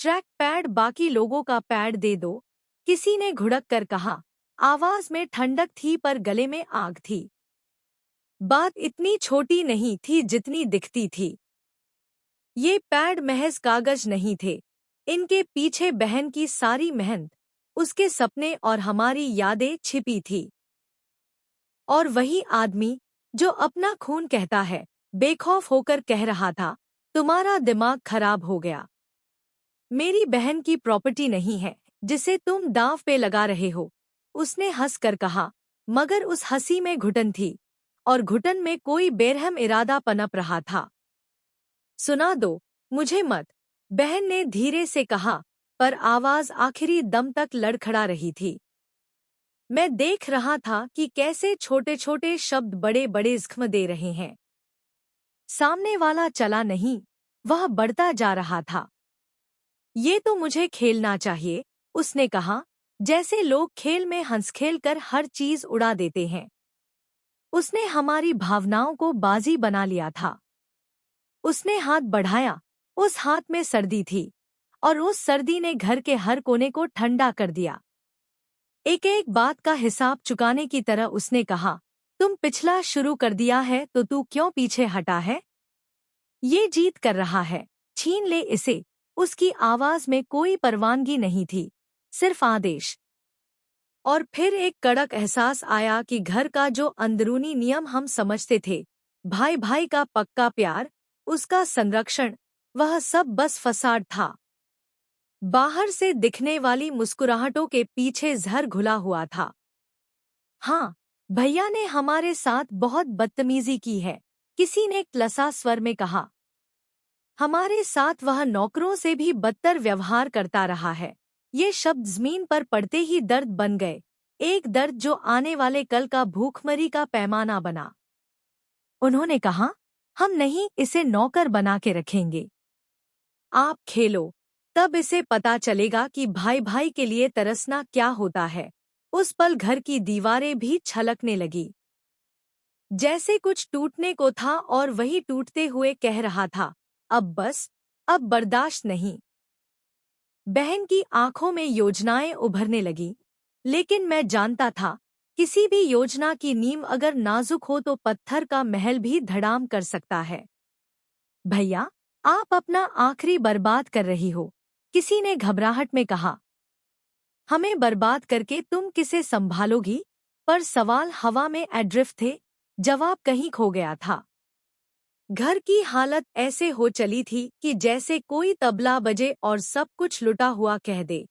Track pad बाकी लोगों का पैड दे दो, किसी ने घुड़क कर कहा। आवाज में ठंडक थी पर गले में आग थी। बात इतनी छोटी नहीं थी जितनी दिखती थी। ये पैड महज कागज नहीं थे, इनके पीछे बहन की सारी मेहनत, उसके सपने और हमारी यादें छिपी थी। और वही आदमी जो अपना खून कहता है, बेखौफ होकर कह रहा था, तुम्हारा दिमाग खराब हो गया। मेरी बहन की प्रॉपर्टी नहीं है जिसे तुम दांव पे लगा रहे हो, उसने हंसकर कहा, मगर उस हंसी में घुटन थी, और घुटन में कोई बेरहम इरादा पनप रहा था। सुना दो, मुझे मत, बहन ने धीरे से कहा, पर आवाज आखिरी दम तक लड़खड़ा रही थी। मैं देख रहा था कि कैसे छोटे छोटे शब्द बड़े बड़े जख्म दे रहे हैं। सामने वाला चला नहीं, वह बढ़ता जा रहा था। ये तो मुझे खेलना चाहिए, उसने कहा, जैसे लोग खेल में हंस खेल कर हर चीज उड़ा देते हैं। उसने हमारी भावनाओं को बाजी बना लिया था। उसने हाथ बढ़ाया, उस हाथ में सर्दी थी, और उस सर्दी ने घर के हर कोने को ठंडा कर दिया। एक एक बात का हिसाब चुकाने की तरह उसने कहा, तुम पिछला शुरू कर दिया है तो तू क्यों पीछे हटा है? ये जीत कर रहा है, छीन ले इसे। उसकी आवाज में कोई परवानगी नहीं थी, सिर्फ आदेश। और फिर एक कड़क एहसास आया कि घर का जो अंदरूनी नियम हम समझते थे, भाई भाई का पक्का प्यार, उसका संरक्षण, वह सब बस फसाड था। बाहर से दिखने वाली मुस्कुराहटों के पीछे जहर घुला हुआ था। हाँ, भैया ने हमारे साथ बहुत बदतमीजी की है, किसी ने क्लसा स्वर में कहा। हमारे साथ वह नौकरों से भी बदतर व्यवहार करता रहा है। ये शब्द जमीन पर पड़ते ही दर्द बन गए, एक दर्द जो आने वाले कल का भूखमरी का पैमाना बना। उन्होंने कहा, हम नहीं इसे नौकर बना के रखेंगे। आप खेलो, तब इसे पता चलेगा कि भाई भाई के लिए तरसना क्या होता है। उस पल घर की दीवारें भी छलकने लगी, जैसे कुछ टूटने को था, और वही टूटते हुए कह रहा था, अब बस, अब बर्दाश्त नहीं। बहन की आंखों में योजनाएं उभरने लगी, लेकिन मैं जानता था, किसी भी योजना की नींव अगर नाजुक हो तो पत्थर का महल भी धड़ाम कर सकता है। भैया, आप अपना आखिरी बर्बाद कर रही हो, किसी ने घबराहट में कहा। हमें बर्बाद करके तुम किसे संभालोगी? पर सवाल हवा में एड्रिफ्ट थे, जवाब कहीं खो गया था। घर की हालत ऐसे हो चली थी कि जैसे कोई तबला बजे और सब कुछ लुटा हुआ कह दे।